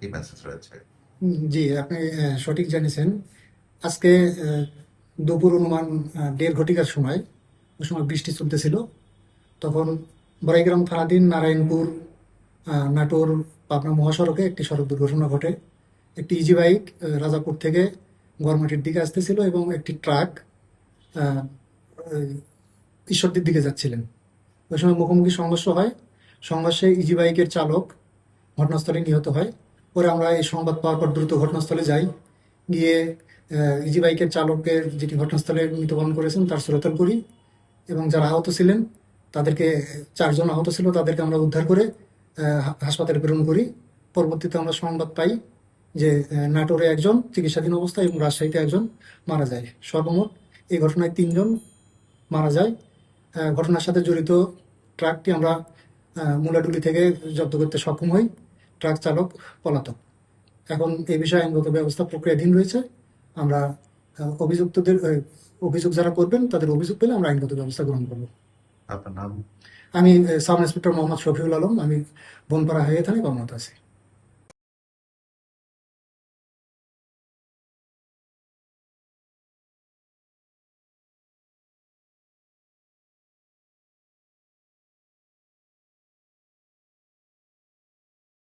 কি মেসেজ রয়েছে? জি, আপনি সঠিক জেনেছেন। আজকে দুপুর অনুমান ১:৩০ ঘটিকার সময়, ওই সময় বৃষ্টি চলতেছিল। তখন বড়াইগ্রাম থানাধীন নারায়ণপুর নাটোর পাবনা মহাসড়কে একটি সড়ক দুর্ঘটনা ঘটে। একটি ইজি বাইক রাজাপুর থেকে গড়মাটির দিকে আসতেছিল এবং একটি ট্রাক আহ, ওই ঈশ্বরদীর দিকে যাচ্ছিলেন। ওই সময় মুখোমুখি সংঘর্ষ হয়। সংঘর্ষে ইজি বাইকের চালক ঘটনাস্থলে নিহত হয়। পরে আমরা এই সংবাদ পাওয়ার পর দ্রুত ঘটনাস্থলে যাই। গিয়ে ইজি বাইকের চালকের, যেটি ঘটনাস্থলে মৃত্যুবরণ করেছেন, তার শ্রোতল করি এবং যারা আহত ছিলেন তাদেরকে, ৪ জন আহত ছিল, তাদেরকে আমরা উদ্ধার করে হাসপাতালে প্রেরণ করি। পরবর্তীতে আমরা সংবাদ পাই যে নাটোরে একজন চিকিৎসাধীন অবস্থায় এবং রাজশাহীতে একজন মারা যায়। সর্বমোট এই ঘটনায় ৩ জন মারা যায়। ঘটনার সাথে জড়িত ট্রাকটি আমরা মুলাডুলি থেকে জব্দ করতে সক্ষম হই। ট্রাক চালক পলাতক। এখন এই বিষয়ে আইনগত ব্যবস্থা প্রক্রিয়াধীন রয়েছে। আমরা অভিযুক্তদের, অভিযোগ যারা করবেন তাদের অভিযোগ পেলে আমরা আইনগত ব্যবস্থা গ্রহণ করব। আপনার নাম? আমি সাব ইন্সপেক্টর মোহাম্মদ শফিউল আলম। আমি বনপাড়া হাইওয়ে থানায় কর্মরত আছি।